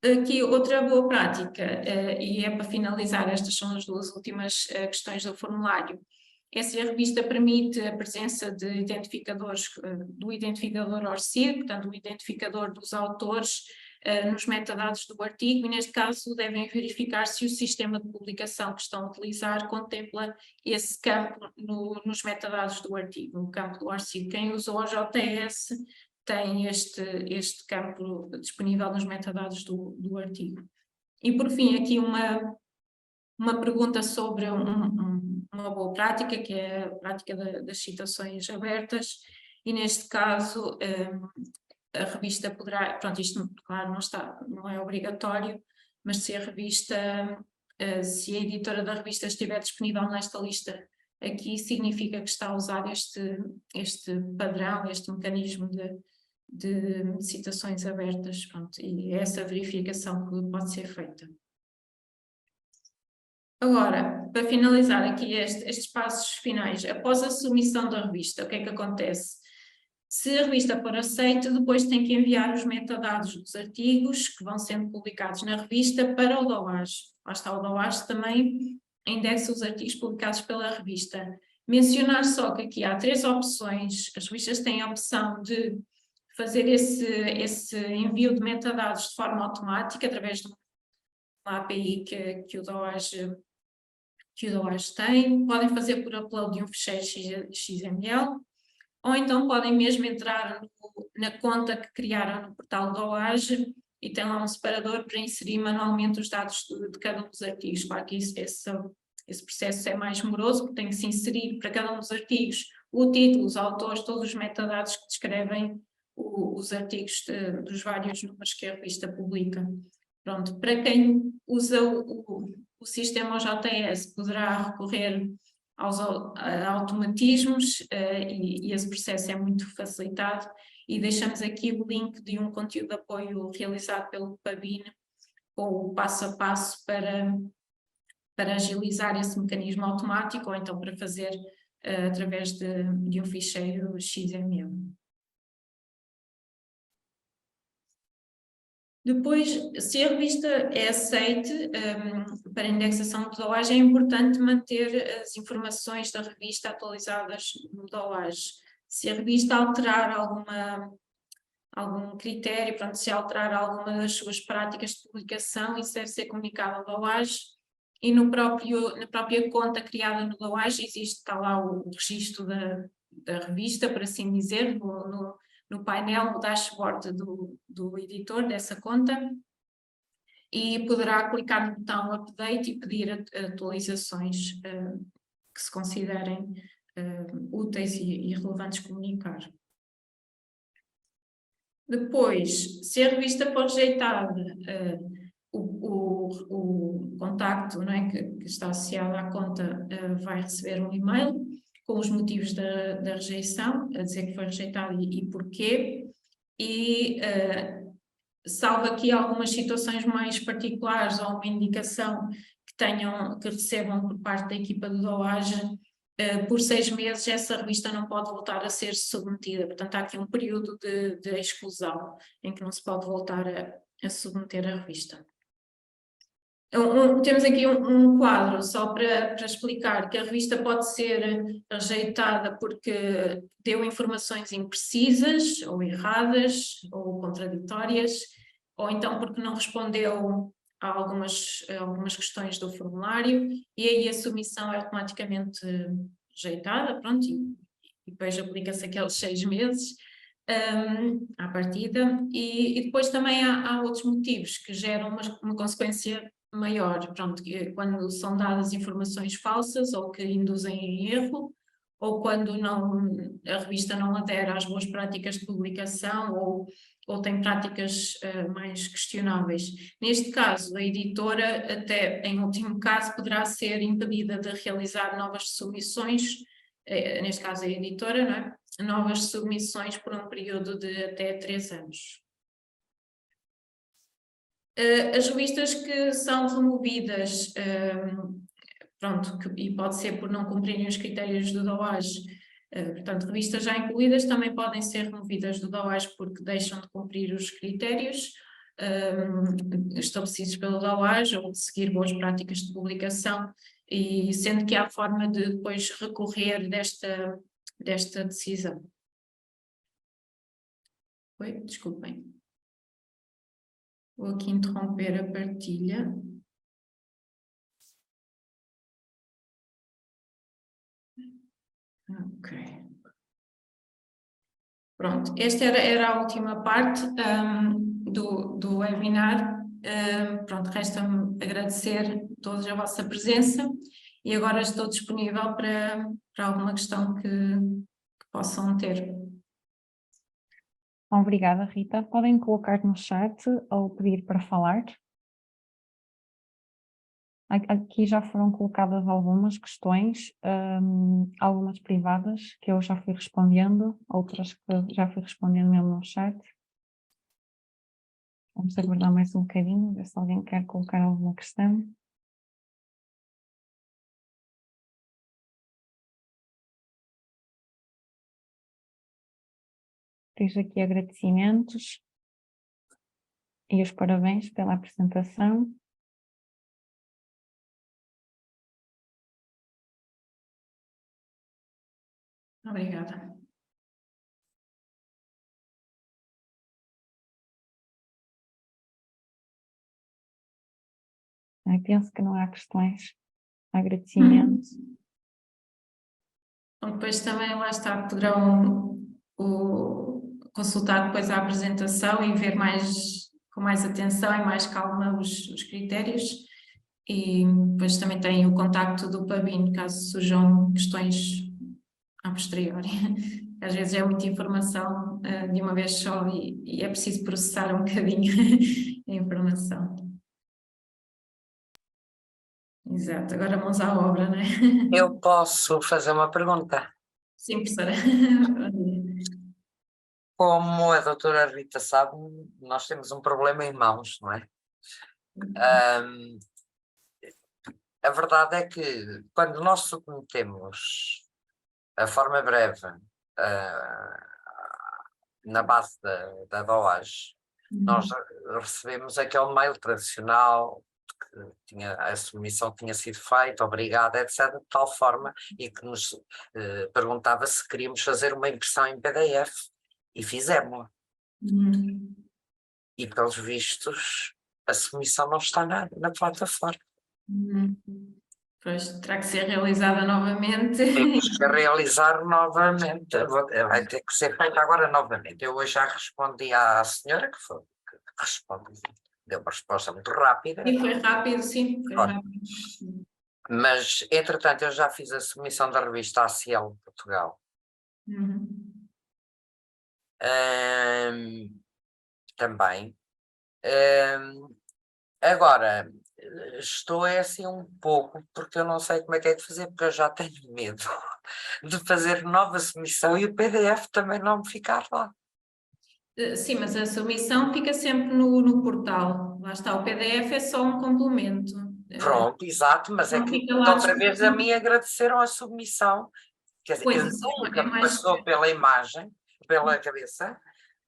Aqui outra boa prática, e é para finalizar, estas são as duas últimas questões do formulário, é se a revista permite a presença de identificadores, do identificador ORCID, portanto, o identificador dos autores, nos metadados do artigo, e neste caso devem verificar se o sistema de publicação que estão a utilizar contempla esse campo nos metadados do artigo, o campo do ORCID. Quem usa o OJS tem este campo disponível nos metadados do artigo. E por fim, aqui uma pergunta sobre uma boa prática, que é a prática das citações abertas, e neste caso a revista poderá, pronto, isto claro não é obrigatório, mas se a revista, se a editora da revista estiver disponível nesta lista aqui, significa que está a usar este padrão, este mecanismo de citações abertas, pronto, e é essa verificação que pode ser feita. Agora, para finalizar aqui estes passos finais, após a submissão da revista, o que é que acontece? Se a revista for aceita, depois tem que enviar os metadados dos artigos que vão sendo publicados na revista para o DOAJ. Lá está, o DOAJ também indexa os artigos publicados pela revista. Mencionar só que aqui há 3 opções, as revistas têm a opção de fazer esse envio de metadados de forma automática, através de uma API que o DOAJ tem, podem fazer por upload de um ficheiro XML, ou então podem mesmo entrar na conta que criaram no portal do DOAJ e tem lá um separador para inserir manualmente os dados de cada um dos artigos. Claro que esse processo é mais moroso, porque tem que se inserir para cada um dos artigos o título, os autores, todos os metadados que descrevem os artigos dos vários números que a revista publica. Pronto, para quem usa o sistema OJS poderá recorrer aos automatismos e esse processo é muito facilitado, e deixamos aqui o link de um conteúdo de apoio realizado pelo Pabin com o passo a passo para agilizar esse mecanismo automático, ou então para fazer através de um ficheiro XML. Depois, se a revista é aceite para indexação do DOAJ, é importante manter as informações da revista atualizadas no DOAJ. Se a revista alterar algum critério, pronto, se alterar alguma das suas práticas de publicação, isso deve ser comunicado ao DOAJ, e na própria conta criada no DOAJ está lá o registro da revista, por assim dizer, no painel, no dashboard do editor dessa conta, e poderá clicar no botão Update e pedir atualizações que se considerem úteis e relevantes comunicar. Depois, se a revista for rejeitada, o contacto, não é, que está associado à conta vai receber um e-mail com os motivos da rejeição, a dizer que foi rejeitado e porquê, e salvo aqui algumas situações mais particulares ou uma indicação que recebam por parte da equipa do DOAJ, por 6 meses essa revista não pode voltar a ser submetida, portanto há aqui um período de exclusão em que não se pode voltar a submeter a revista. Temos aqui um quadro só para explicar que a revista pode ser rejeitada porque deu informações imprecisas ou erradas ou contraditórias, ou então porque não respondeu a algumas questões do formulário, e aí a submissão é automaticamente rejeitada, pronto, e depois aplica-se aqueles 6 meses à partida, e depois também há outros motivos que geram uma consequência maior, pronto, quando são dadas informações falsas ou que induzem em erro, ou quando a revista não adere às boas práticas de publicação ou tem práticas mais questionáveis. Neste caso, a editora, até em último caso, poderá ser impedida de realizar novas submissões, neste caso a editora, não é? Novas submissões por um período de até 3 anos. As revistas que são removidas, pronto, e pode ser por não cumprirem os critérios do DOAJ, portanto, revistas já incluídas também podem ser removidas do DOAJ porque deixam de cumprir os critérios estabelecidos pelo DOAJ ou de seguir boas práticas de publicação. e sendo que há forma de depois recorrer desta decisão. Oi, desculpem. Vou aqui interromper a partilha. Ok. Pronto, esta era a última parte do webinar. Pronto, resta-me agradecer a todos a vossa presença e agora estou disponível para alguma questão que possam ter. Obrigada, Rita. Podem colocar no chat ou pedir para falar. Aqui já foram colocadas algumas questões, algumas privadas que eu já fui respondendo, outras que já fui respondendo mesmo no chat. Vamos aguardar mais um bocadinho, ver se alguém quer colocar alguma questão. Fiz aqui agradecimentos e os parabéns pela apresentação. Obrigada. Penso que não há questões. Agradecimentos. Depois também lá está, poderão consultar depois a apresentação e ver com mais atenção e mais calma os critérios. E depois também tem o contacto do Pabin, caso surjam questões a posteriori. Às vezes é muita informação de uma vez só e é preciso processar um bocadinho a informação. Exato, agora mãos à obra, não é? Eu posso fazer uma pergunta? Sim, professora. Como a doutora Rita sabe, nós temos um problema em mãos, não é? A verdade é que quando nós submetemos a forma breve na base da DOAJ, nós recebemos aquele mail tradicional que a submissão tinha sido feita, obrigada, etc., de tal forma, e que nos perguntava se queríamos fazer uma impressão em PDF, e fizemos. E pelos vistos, a submissão não está na plataforma. Pois terá que ser realizada novamente. Temos que realizar novamente, vai ter que ser feita agora novamente. Eu hoje já respondi à senhora, que responde, deu uma resposta muito rápida. E foi rápido, sim, foi rápido. Mas, entretanto, eu já fiz a submissão da revista ACL de Portugal. Também. Agora, estou assim um pouco, porque eu não sei como é que é de fazer, porque eu já tenho medo de fazer nova submissão e o PDF também não me ficar lá. Sim, mas a submissão fica sempre no portal. Lá está, o PDF é só um complemento. Pronto, exato, mas é que outra vez a mim agradeceram a submissão. Quer dizer, Pois, nunca me passou pela imagem, pela cabeça,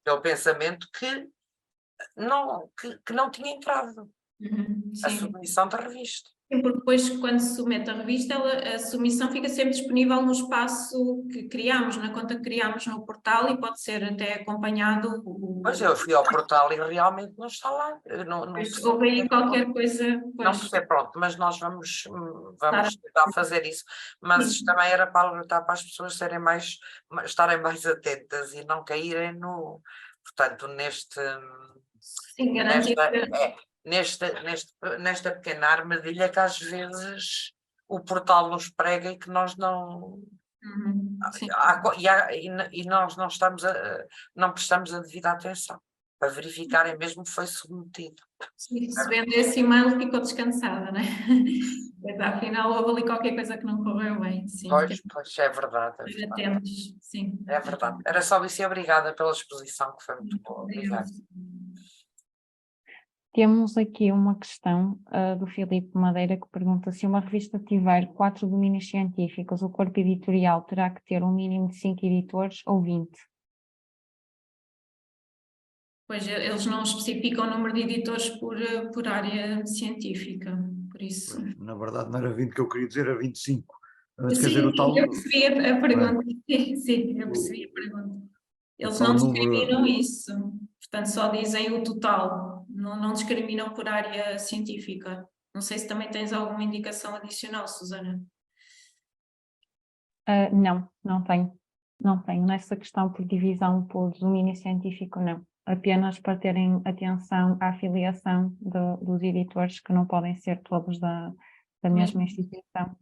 pelo pensamento que não tinha entrado a submissão da revista. Sim, porque depois, quando se submete a revista, a submissão fica sempre disponível no espaço que criamos, na conta que criamos no portal, e pode ser até acompanhado. Mas eu fui ao portal e realmente não está lá. Houve aí qualquer coisa. Não percebo, pronto, mas nós vamos tentar fazer isso. Mas isto também era para alertar para as pessoas estarem mais atentas e não caírem portanto, nesta pequena armadilha que às vezes o portal nos prega e que nós não. E nós não prestamos a devida atenção para verificarem mesmo que foi submetido. Sim, se vendo esse e-mail ficou descansada, não é? Mas afinal houve ali qualquer coisa que não correu bem. Sim, pois, é verdade. Atentos, sim. É verdade. Era só isso e obrigada pela exposição, que foi muito boa. Obrigada. Temos aqui uma questão do Filipe Madeira, que pergunta: se uma revista tiver 4 domínios científicos, o corpo editorial terá que ter um mínimo de 5 editores ou 20? Pois, eles não especificam o número de editores por área científica. por isso... Pois, na verdade não era 20 que eu queria dizer, era 25. Mas, quer Sim, dizer, o tal, eu percebi a pergunta. Sim, eu percebi a pergunta. Eles não discriminam isso, portanto só dizem o total, não discriminam por área científica. Não sei se também tens alguma indicação adicional, Susana. Não tenho. Não tenho nessa questão por divisão por domínio científico, não. Apenas para terem atenção à filiação dos editores, que não podem ser todos da mesma instituição.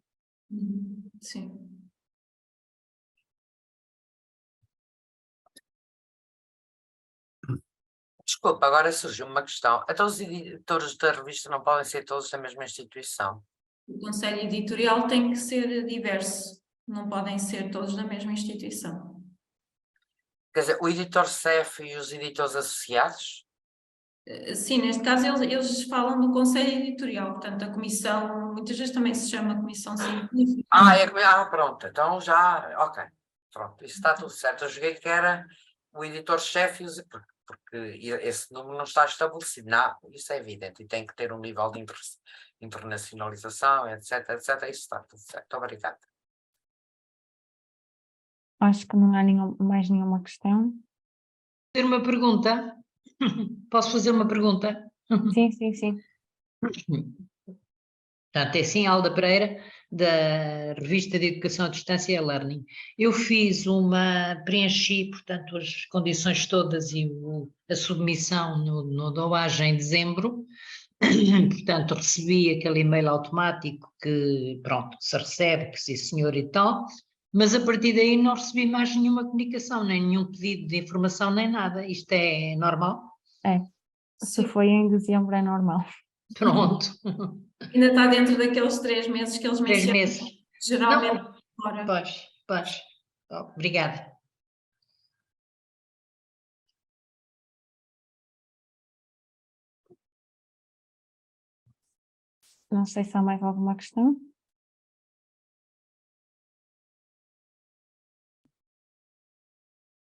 Sim. Desculpa, agora surgiu uma questão. Então os editores da revista não podem ser todos da mesma instituição? O conselho editorial tem que ser diverso, não podem ser todos da mesma instituição. Quer dizer, o editor-chefe e os editores associados? Sim, neste caso eles falam do conselho editorial, portanto a comissão, muitas vezes também se chama comissão científica. Pronto, então já, ok, pronto, isso está tudo certo. Eu joguei que era o editor-chefe, porque esse número não está estabelecido. Não, isso é evidente, e tem que ter um nível de internacionalização, etc, etc, isso está tudo certo. Obrigado. Acho que não há mais nenhuma questão. Ter uma pergunta? Posso fazer uma pergunta? Sim, sim, sim. Portanto, é sim, Alda Pereira, da Revista de Educação à Distância e Learning. Eu preenchi, portanto, as condições todas e a submissão no DOAJ em dezembro. Portanto, recebi aquele e-mail automático que, pronto, se recebe, que sim senhor e tal, mas a partir daí não recebi mais nenhuma comunicação, nem nenhum pedido de informação, nem nada. Isto é normal? É. Se foi em dezembro é normal. Pronto. Ainda está dentro daqueles 3 meses que eles 3 mencionam. meses. Geralmente Não, fora. pois. Obrigada. Não sei se há mais alguma questão.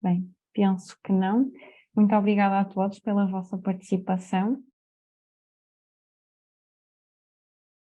Bem, penso que não. Muito obrigada a todos pela vossa participação.